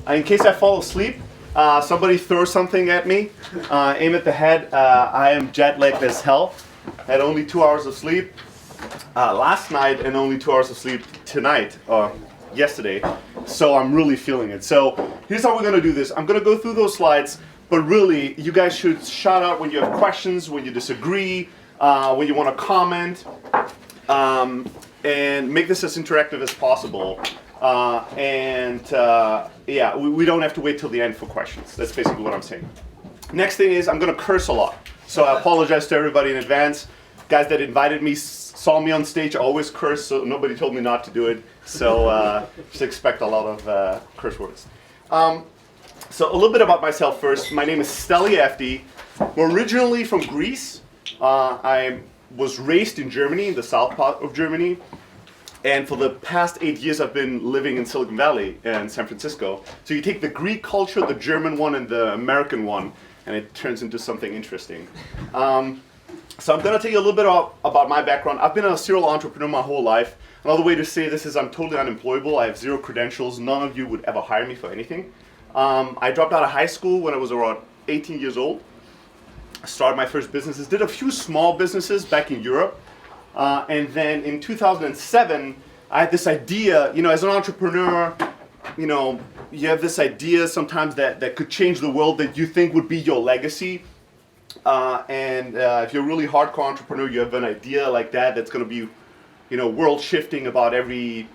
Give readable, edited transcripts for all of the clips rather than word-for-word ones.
In case I fall asleep, somebody throw something at me, aim at the head. I am jet lagged as hell. Had only 2 hours of sleep last night and only 2 hours of sleep tonight, or yesterday. So I'm really feeling it. So here's how we're going to do this. I'm going to go through those slides, but really you guys should shout out when you have questions, when you disagree, when you want to comment, and make this as interactive as possible. Yeah, we don't have to wait till the end for questions. That's basically what I'm saying. Next thing is I'm going to curse a lot. So I apologize to everybody in advance. Guys that invited me saw me on stage. I always curse, so nobody told me not to do it. So just expect a lot of curse words. So a little bit about myself first. My name is Steli Efti. I'm originally from Greece. I was raised in Germany, in the south part of Germany. And for the past 8 years, I've been living in Silicon Valley in San Francisco. So you take the Greek culture, the German one, and the American one, and it turns into something interesting. So I'm going to tell you a little bit about my background. I've been a serial entrepreneur my whole life. Another way to say this is I'm totally unemployable. I have 0 credentials. None of you would ever hire me for anything. I dropped out of high school when I was around 18 years old. I started my first businesses, did a few small businesses back in Europe. And then in 2007, I had this idea, as an entrepreneur, you have this idea sometimes that could change the world that you think would be your legacy. If you're a really hardcore entrepreneur, you have an idea like that's going to be, world shifting about every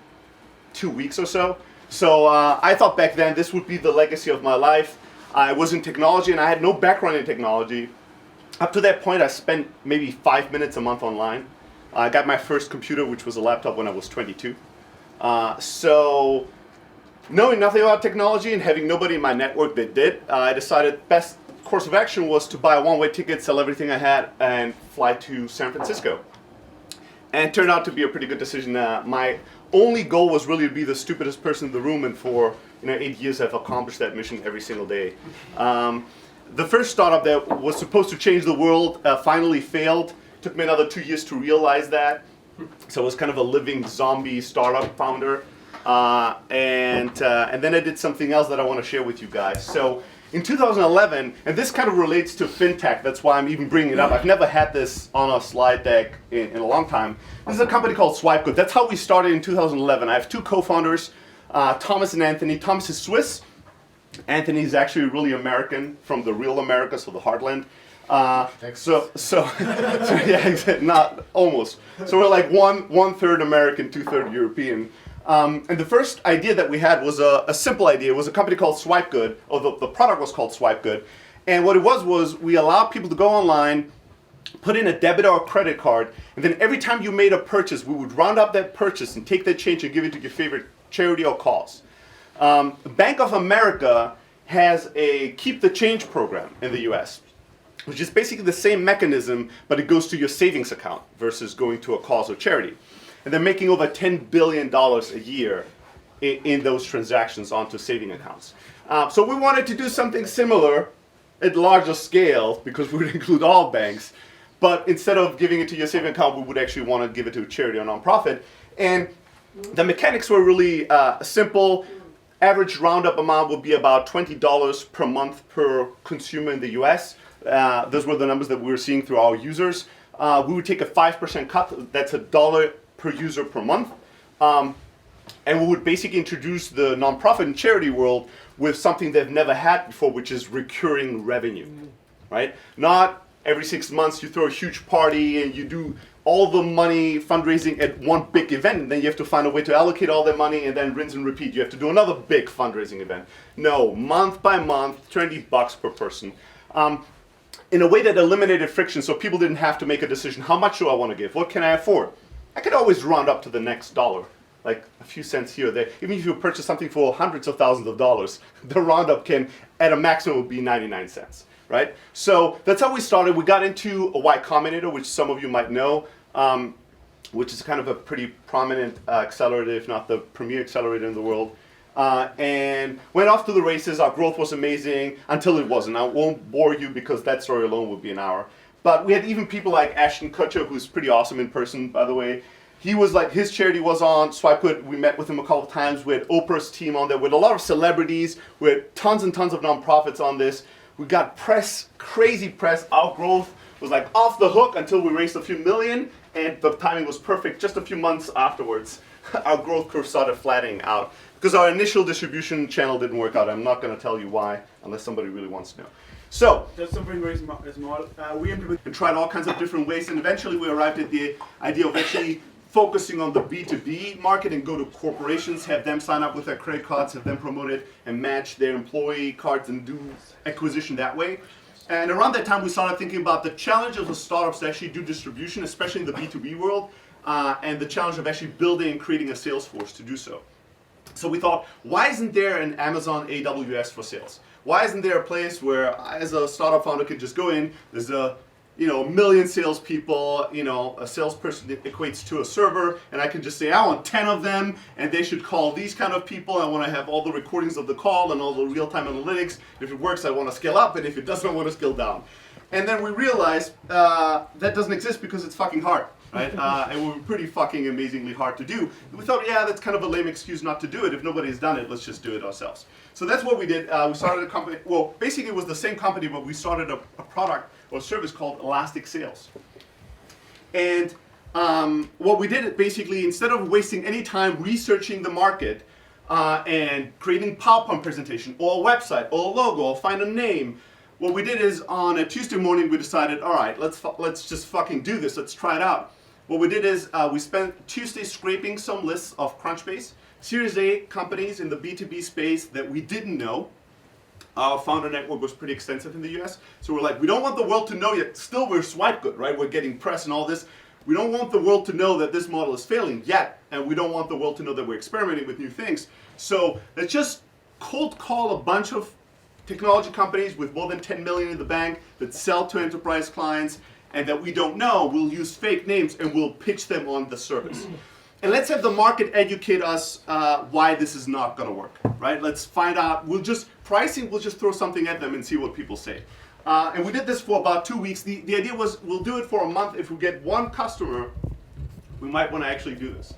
2 weeks or so. So I thought back then this would be the legacy of my life. I was in technology and I had no background in technology. Up to that point, I spent maybe 5 minutes a month online. I got my first computer, which was a laptop, when I was 22. So knowing nothing about technology and having nobody in my network that did, I decided best course of action was to buy a one-way ticket, sell everything I had, and fly to San Francisco. And it turned out to be a pretty good decision. My only goal was really to be the stupidest person in the room, and for 8 years I've accomplished that mission every single day. The first startup that was supposed to change the world finally failed. Took me another 2 years to realize that. So I was kind of a living zombie startup founder. And then I did something else that I want to share with you guys. So in 2011, and this kind of relates to fintech, that's why I'm even bringing it up. I've never had this on a slide deck in a long time. This is a company called SwipeGood. That's how we started in 2011. I have 2 co-founders, Thomas and Anthony. Thomas is Swiss. Anthony is actually really American, from the real America, so the heartland. Yeah, not almost. So we're like one third American, 2/3 European. And the first idea that we had was a simple idea. It was a company called SwipeGood, or the product was called SwipeGood. And what it was we allowed people to go online, put in a debit or a credit card, and then every time you made a purchase, we would round up that purchase and take that change and give it to your favorite charity or cause. Bank of America has a Keep the Change program in the US, which is basically the same mechanism, but it goes to your savings account versus going to a cause or charity. And they're making over $10 billion a year in those transactions onto saving accounts. So we wanted to do something similar at larger scale, because we would include all banks. But instead of giving it to your saving account, we would actually want to give it to a charity or nonprofit. And the mechanics were really simple. Average roundup amount would be about $20 per month per consumer in the US. Those were the numbers that we were seeing through our users. We would take a 5% cut. That's $1 per user per month. And we would basically introduce the nonprofit and charity world with something they've never had before, which is recurring revenue, right? Not every 6 months you throw a huge party and you do all the money fundraising at one big event, and then you have to find a way to allocate all that money and then rinse and repeat. You have to do another big fundraising event. No, month by month, $20 per person. In a way that eliminated friction, so people didn't have to make a decision. How much do I want to give? What can I afford? I could always round up to the next dollar, like a few cents here or there. Even if you purchase something for hundreds of thousands of dollars, the roundup can, at a maximum, be 99 cents, right? So that's how we started. We got into a Y Combinator, which some of you might know, which is kind of a pretty prominent accelerator, if not the premier accelerator in the world. And went off to the races. Our growth was amazing until it wasn't. I won't bore you because that story alone would be an hour. But we had even people like Ashton Kutcher, who's pretty awesome in person, by the way. he was like, his charity was on SwipeGood. We met with him a couple of times. We had Oprah's team on there with a lot of celebrities. We had tons and tons of nonprofits on this. We got press, crazy press. Our growth was like off the hook until we raised a few million, and the timing was perfect. Just a few months afterwards, our growth curve started flattening out because our initial distribution channel didn't work out. I'm not going to tell you why unless somebody really wants to know. So, just something very small. We implemented and tried all kinds of different ways, and eventually we arrived at the idea of actually focusing on the B2B market and go to corporations, have them sign up with their credit cards, have them promote it, and match their employee cards and do acquisition that way. And around that time, we started thinking about the challenge of the startups to actually do distribution, especially in the B2B world, and the challenge of actually building and creating a sales force to do so. So we thought, why isn't there an Amazon AWS for sales? Why isn't there a place where, as a startup founder, can just go in, there's a million salespeople, a salesperson that equates to a server, and I can just say, I want 10 of them, and they should call these kind of people. I want to have all the recordings of the call and all the real-time analytics. If it works, I want to scale up, and if it doesn't, I want to scale down. And then we realized that doesn't exist because it's fucking hard, right? And we're pretty fucking amazingly hard to do. And we thought, yeah, that's kind of a lame excuse not to do it. If nobody's done it, let's just do it ourselves. So that's what we did. We started a company. Well, basically it was the same company, but we started a product or service called Elastic Sales. And what we did, basically, instead of wasting any time researching the market and creating PowerPoint presentation or a website or a logo or find a name, what we did is on a Tuesday morning we decided, all right, let's just fucking do this. Let's try it out. What we did is we spent Tuesday scraping some lists of Crunchbase, Series A companies in the B2B space that we didn't know. Our founder network was pretty extensive in the US. So we're like, we don't want the world to know yet. Still, we're SwipeGood, right? We're getting press and all this. We don't want the world to know that this model is failing yet. And we don't want the world to know that we're experimenting with new things. So let's just cold call a bunch of technology companies with more than 10 million in the bank that sell to enterprise clients and that we don't know. We'll use fake names and we'll pitch them on the service. And let's have the market educate us why this is not going to work, right? Let's find out. We'll just throw something at them and see what people say. And we did this for about 2 weeks. The idea was we'll do it for a month. If we get one customer, we might want to actually do this.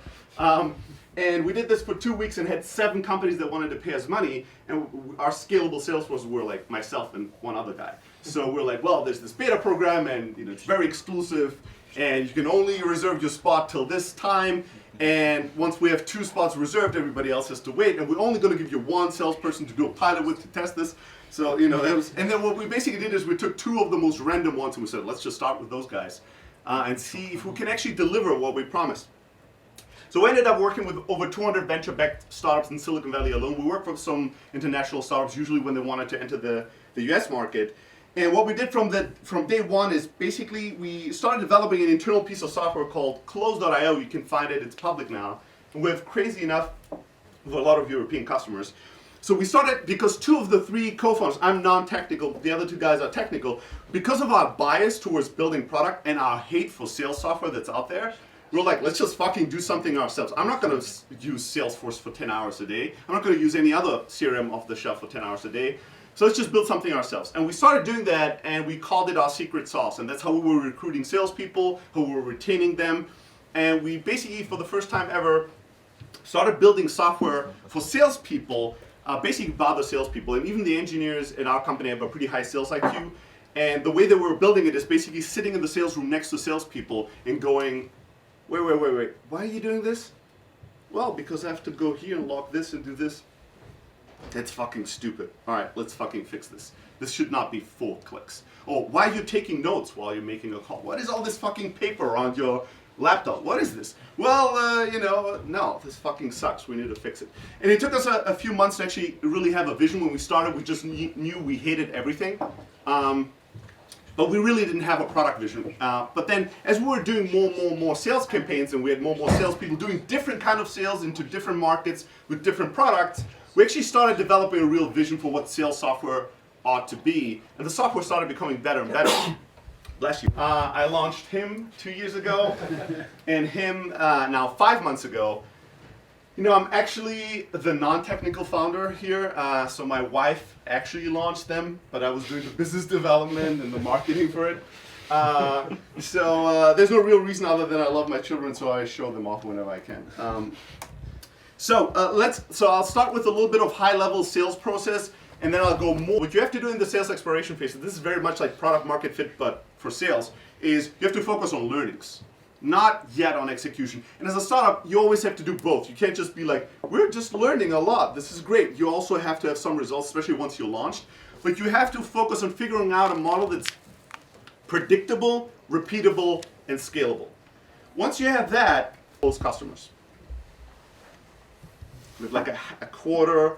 And we did this for 2 weeks and had 7 companies that wanted to pay us money. And our scalable sales force were like myself and one other guy. So we're like, well, there's this beta program and it's very exclusive. And you can only reserve your spot till this time. And once we have 2 spots reserved, everybody else has to wait. And we're only going to give you 1 salesperson to do a pilot with to test this. So, that was, and then what we basically did is we took 2 of the most random ones and we said, let's just start with those guys and see if we can actually deliver what we promised. So we ended up working with over 200 venture-backed startups in Silicon Valley alone. We worked with some international startups, usually when they wanted to enter the US market. And what we did from day one is basically we started developing an internal piece of software called Close.io. You can find it, it's public now. And we have, crazy enough, with a lot of European customers. So we started, because 2 of the 3 co-founders, I'm non-technical, the other 2 guys are technical, because of our bias towards building product and our hate for sales software that's out there, we're like, let's just fucking do something ourselves. I'm not going to use Salesforce for 10 hours a day. I'm not going to use any other CRM off the shelf for 10 hours a day. So let's just build something ourselves. And we started doing that, and we called it our secret sauce. And that's how we were recruiting salespeople, how we were retaining them. And we basically, for the first time ever, started building software for salespeople, basically by the salespeople. And even the engineers in our company have a pretty high sales IQ. And the way that we were building it is basically sitting in the sales room next to salespeople and going, wait, why are you doing this? Well, because I have to go here and log this and do this. That's fucking stupid. All right, let's fucking fix this. This should not be 4 clicks. Or why are you taking notes while you're making a call? What is all this fucking paper on your laptop? What is this? Well, no, this fucking sucks. We need to fix it. And it took us a few months to actually really have a vision. When we started, we just knew we hated everything. But we really didn't have a product vision. But then, as we were doing more sales campaigns, and we had more salespeople doing different kind of sales into different markets with different products, we actually started developing a real vision for what sales software ought to be. And the software started becoming better and better. Bless you. I launched him 2 years ago, and him now 5 months ago. I'm actually the non-technical founder here, so my wife actually launched them, but I was doing the business development and the marketing for it. There's no real reason other than I love my children, so I show them off whenever I can. So I'll start with a little bit of high-level sales process, and then I'll go more. What you have to do in the sales exploration phase, and this is very much like product market fit, but for sales, is you have to focus on learnings, not yet on execution. And as a startup, you always have to do both. You can't just be like, we're just learning a lot. This is great. You also have to have some results, especially once you're launched. But you have to focus on figuring out a model that's predictable, repeatable, and scalable. Once you have that, close customers. With like a quarter,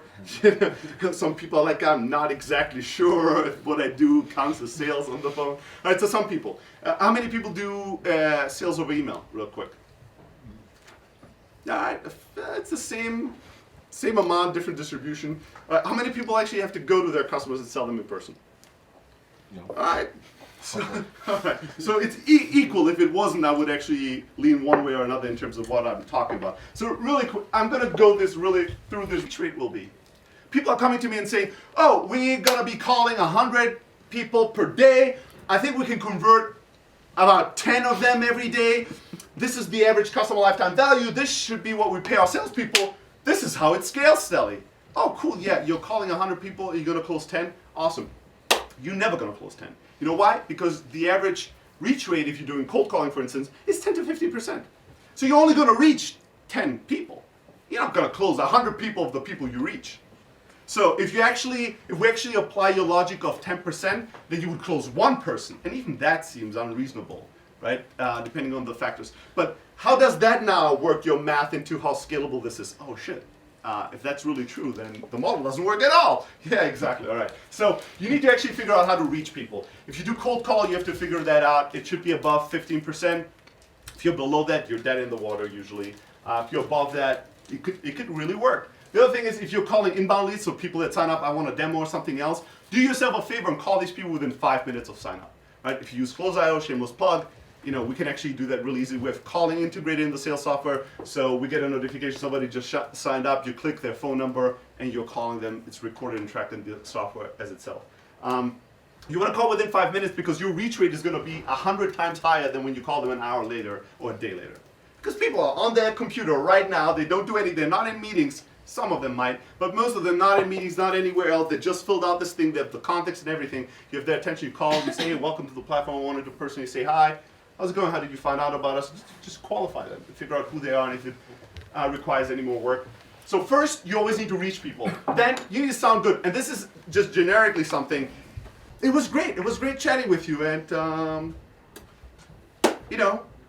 some people are like, I'm not exactly sure if what I do counts as sales on the phone. All right, so some people. How many people do sales over email, real quick? All right, it's the same amount, different distribution. How many people actually have to go to their customers and sell them in person? No. All right. So it's equal. If it wasn't, I would actually lean one way or another in terms of what I'm talking about. So really quick, I'm going to go through this rate will be. People are coming to me and saying, oh, we're going to be calling 100 people per day. I think we can convert about 10 of them every day. This is the average customer lifetime value. This should be what we pay our salespeople. This is how it scales, Stelly. Oh, cool. Yeah, you're calling 100 people. You're going to close 10. Awesome. You're never going to close 10. You know why? Because the average reach rate, if you're doing cold calling, for instance, is 10 to 50%. So you're only going to reach 10 people. You're not going to close 100 people of the people you reach. So if we actually apply your logic of 10%, then you would close one person, and even that seems unreasonable, right? Depending on the factors. But how does that now work your math into how scalable this is? Oh shit. If that's really true, then the model doesn't work at all. Yeah, exactly. All right. So you need to actually figure out how to reach people. If you do cold call, you have to figure that out. It should be above 15%. If you're below that, you're dead in the water usually. If you're above that, it could really work. The other thing is if you're calling inbound leads, so people that sign up, I want a demo or something else, do yourself a favor and call these people within 5 minutes of sign up. Right? If you use Close.io, shameless plug, we can actually do that really easy with calling integrated in the sales software. So we get a notification, somebody just signed up, you click their phone number, and you're calling them. It's recorded and tracked in the software as itself. You want to call within 5 minutes because your reach rate is going to be 100 times higher than when you call them an hour later or a day later. Because people are on their computer right now, they don't do anything, they're not in meetings. Some of them might, but most of them not in meetings, not anywhere else. They just filled out this thing, they have the context and everything. You have their attention, you call them, you say, hey, welcome to the platform. I wanted to personally say hi. How's it going? How did you find out about us? Just qualify them, figure out who they are and if it requires any more work. So first, you always need to reach people. Then you need to sound good. And this is just generically something. It was great. It was great chatting with you. And,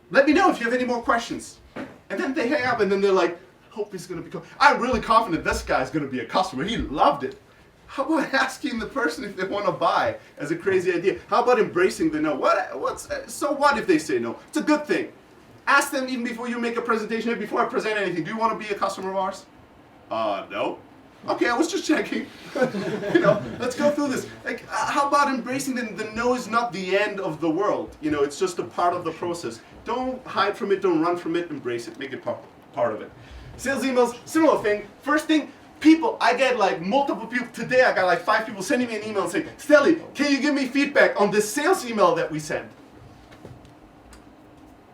let me know if you have any more questions. And then they hang up and then they're like, hope he's going to become. I'm really confident this guy's going to be a customer. He loved it. How about asking the person if they want to buy as a crazy idea? How about embracing the no? So what if they say no? It's a good thing. Ask them even before you make a presentation, before I present anything, do you want to be a customer of ours? No. Okay, I was just checking. Let's go through this. Like, how about embracing the no is not the end of the world. It's just a part of the process. Don't hide from it, don't run from it, embrace it, make it part of it. Sales emails, similar thing. First thing, people, I get like multiple people. Today I got like 5 people sending me an email and saying, Stelly, can you give me feedback on this sales email that we sent?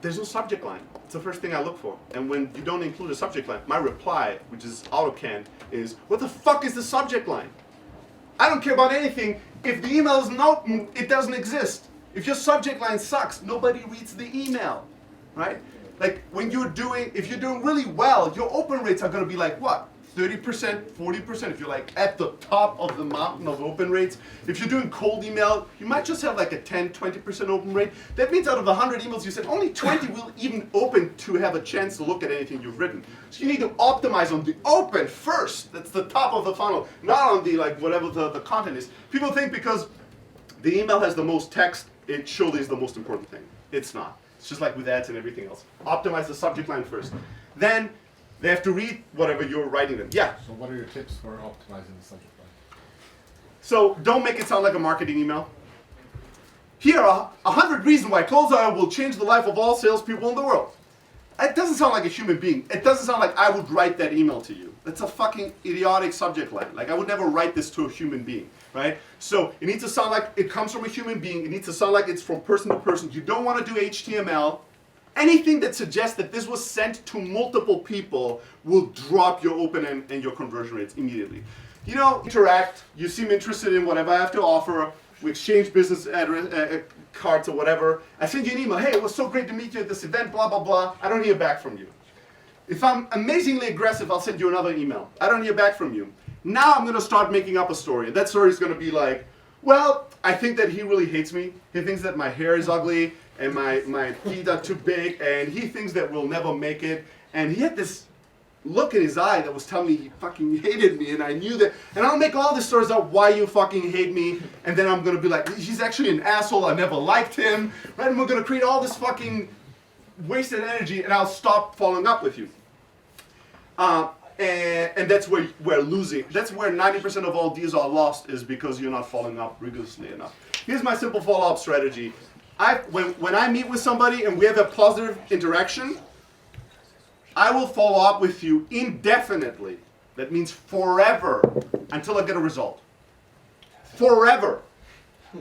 There's no subject line. It's the first thing I look for. And when you don't include a subject line, my reply, which is auto-canned, is, what the fuck is the subject line? I don't care about anything. If the email is not, it doesn't exist. If your subject line sucks, nobody reads the email, right? Like if you're doing really well, your open rates are gonna be like what? 30%, 40%, if you're like at the top of the mountain of open rates. If you're doing cold email, you might just have like a 10, 20% open rate. That means out of 100 emails you sent, only 20 will even open to have a chance to look at anything you've written. So you need to optimize on the open first. That's the top of the funnel, not on the whatever the content is. People think because the email has the most text, it surely is the most important thing. It's not. It's just like with ads and everything else. Optimize the subject line first. Then they have to read whatever you're writing them. Yeah? So what are your tips for optimizing the subject line? So don't make it sound like a marketing email. Here are 100 reasons why Close.io will change the life of all salespeople in the world. It doesn't sound like a human being. It doesn't sound like I would write that email to you. That's a fucking idiotic subject line. Like I would never write this to a human being, right? So it needs to sound like it comes from a human being. It needs to sound like it's from person to person. You don't want to do HTML. Anything that suggests that this was sent to multiple people will drop your open and your conversion rates immediately. You know, interact, you seem interested in whatever I have to offer, we exchange business address, cards or whatever. I send you an email, hey, it was so great to meet you at this event, blah, blah, blah. I don't hear back from you. If I'm amazingly aggressive, I'll send you another email. I don't hear back from you. Now I'm gonna start making up a story. That story is gonna be like, well, I think that he really hates me. He thinks that my hair is ugly and my feet are too big, and he thinks that we'll never make it. And he had this look in his eye that was telling me he fucking hated me, and I knew that. And I'll make all these stories out why you fucking hate me, and then I'm gonna be like, he's actually an asshole, I never liked him, right? And we're gonna create all this fucking wasted energy, and I'll stop following up with you. And that's where we're losing. That's where 90% of all deals are lost, is because you're not following up rigorously enough. Here's my simple follow-up strategy. When I meet with somebody and we have a positive interaction, I will follow up with you indefinitely. That means forever, until I get a result. Forever.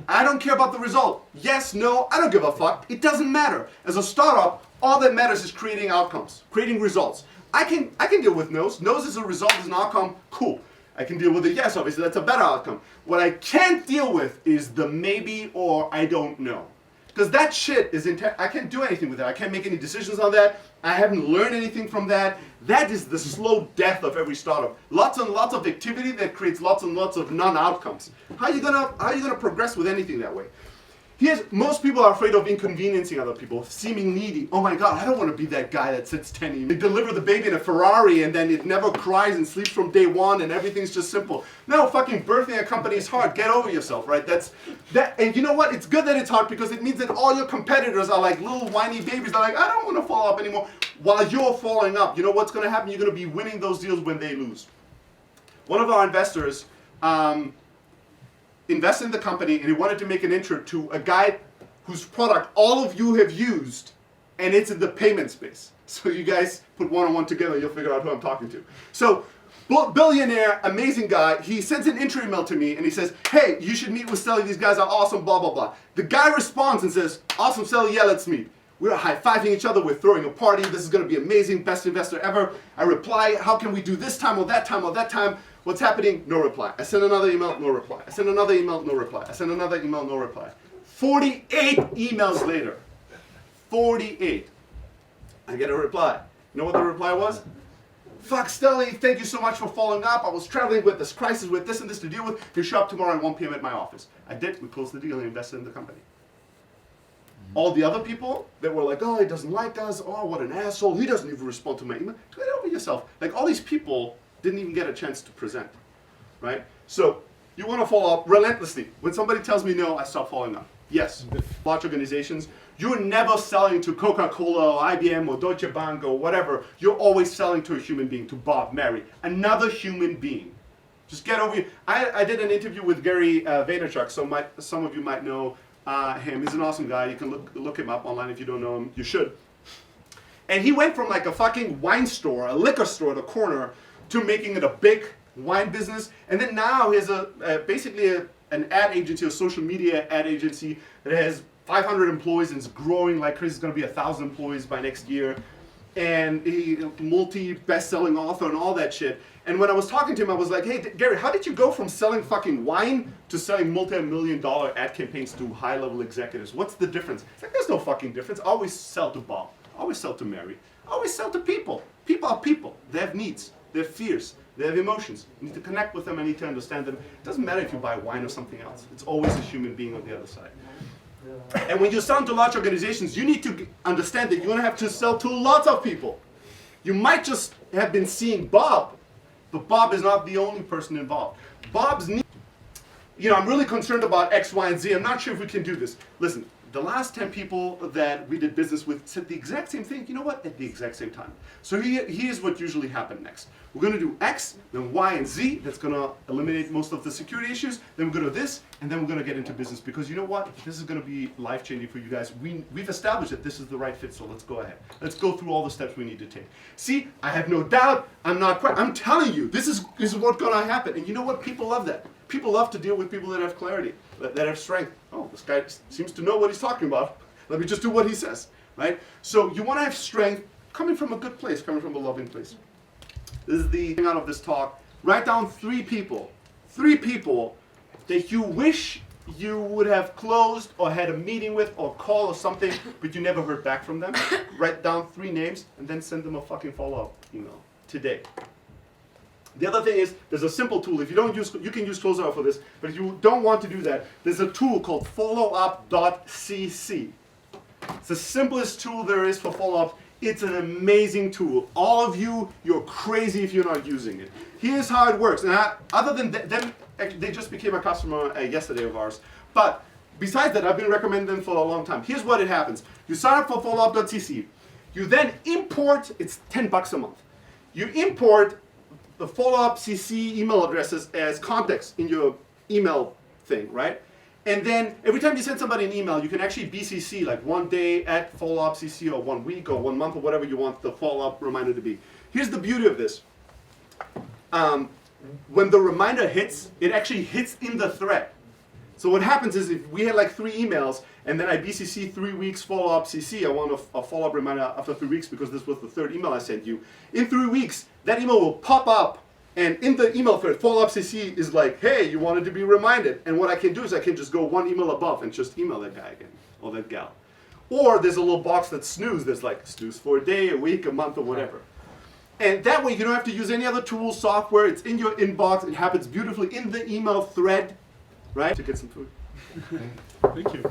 I don't care about the result. Yes, no, I don't give a fuck. It doesn't matter. As a startup, all that matters is creating outcomes, creating results. I can deal with no's. No's is a result, is an outcome, cool. I can deal with a yes, obviously, that's a better outcome. What I can't deal with is the maybe or I don't know. Because that shit is I can't do anything with that. I can't make any decisions on that. I haven't learned anything from that. That is the slow death of every startup. Lots and lots of activity that creates lots and lots of non-outcomes. How are you gonna progress with anything that way? Most people are afraid of inconveniencing other people, seeming needy. Oh my God, I don't want to be that guy that sits 10 emails. They deliver the baby in a Ferrari and then it never cries and sleeps from day one and everything's just simple. No, fucking birthing a company is hard. Get over yourself, right? And you know what? It's good that it's hard because it means that all your competitors are like little whiny babies. They're like, I don't want to follow up anymore. While you're following up, you know what's going to happen? You're going to be winning those deals when they lose. One of our investors, invested in the company, and he wanted to make an intro to a guy whose product all of you have used, and it's in the payment space. So you guys put one on one together, you'll figure out who I'm talking to. So, billionaire, amazing guy, he sends an intro email to me, and he says, hey, you should meet with Sally, these guys are awesome, blah, blah, blah. The guy responds and says, awesome, Sally, yeah, let's meet. We're high-fiving each other, we're throwing a party, this is gonna be amazing, best investor ever. I reply, how can we do this time or that time or that time? What's happening? No reply. I send another email, no reply. I send another email, no reply. I send another email, no reply. 48 emails later. 48. I get a reply. You know what the reply was? Fuck, Stelly, thank you so much for following up. I was traveling with this crisis, with this and this to deal with. You show up tomorrow at 1 p.m. at my office. I did. We closed the deal and invested in the company. All the other people that were like, oh, he doesn't like us. Oh, what an asshole. He doesn't even respond to my email. Get over yourself. Like, all these people didn't even get a chance to present, right? So you want to follow up relentlessly. When somebody tells me no, I stop following up. Yes, large organizations, you're never selling to Coca-Cola or IBM or Deutsche Bank or whatever. You're always selling to a human being, to Bob, Mary, another human being. Just get over it. I did an interview with Gary Vaynerchuk, so some of you might know him. He's an awesome guy. You can look him up online if you don't know him. You should. And he went from like a fucking wine store, a liquor store at the corner, to making it a big wine business, and then now he has basically an ad agency, a social media ad agency that has 500 employees and is growing like crazy. It's going to be 1,000 employees by next year, and he multi-best-selling author and all that shit. And when I was talking to him, I was like, hey, Gary, how did you go from selling fucking wine to selling multi-million-dollar ad campaigns to high-level executives? What's the difference? It's like, there's no fucking difference. I always sell to Bob. I always sell to Mary. I always sell to people. People are people. They have needs. They have fears. They have emotions. You need to connect with them. I need to understand them. It doesn't matter if you buy wine or something else. It's always a human being on the other side. And when you're selling to large organizations, you need to understand that you're going to have to sell to lots of people. You might just have been seeing Bob, but Bob is not the only person involved. Bob's need, I'm really concerned about X, Y, and Z. I'm not sure if we can do this. Listen, the last 10 people that we did business with said the exact same thing, you know what, at the exact same time. So here's what usually happened next. We're going to do X, then Y and Z. That's going to eliminate most of the security issues. Then we're going to do this, and then we're going to get into business. Because you know what? This is going to be life-changing for you guys. We've established that this is the right fit, so let's go ahead. Let's go through all the steps we need to take. See, I have no doubt. I'm telling you, this is what's going to happen. And you know what? People love that. People love to deal with people that have clarity, that have strength. Oh, this guy seems to know what he's talking about. Let me just do what he says, right? So you want to have strength coming from a good place, coming from a loving place. This is the thing out of this talk. Write down 3 people that you wish you would have closed or had a meeting with or call or something, but you never heard back from them. Write down 3 names and then send them a fucking follow-up email today. The other thing is, there's a simple tool. If you don't use, you can use CloserOut for this, but if you don't want to do that, there's a tool called followup.cc. It's the simplest tool there is for follow-up. It's an amazing tool. All of you, you're crazy if you're not using it. Here's how it works. And other than them, they just became a customer yesterday of ours. But besides that, I've been recommending them for a long time. Here's what it happens. You sign up for followup.cc. You then import, it's $10 a month. You import the follow-up CC email addresses as context in your email thing, right? And then every time you send somebody an email, you can actually BCC, like 1 day at follow-up CC, or 1 week, or 1 month, or whatever you want the follow-up reminder to be. Here's the beauty of this. When the reminder hits, it actually hits in the thread. So what happens is, if we had like 3 emails, and then I BCC 3 weeks follow-up CC, I want a follow-up reminder after 3 weeks because this was the 3rd email I sent you. In 3 weeks, that email will pop up. And in the email thread, follow-up CC is like, hey, you wanted to be reminded. And what I can do is I can just go 1 email above and just email that guy again, or that gal. Or there's a little box that's snooze. There's like snooze for a day, a week, a month, or whatever. And that way you don't have to use any other tools, software. It's in your inbox. It happens beautifully in the email thread, right? To get some food. Thank you.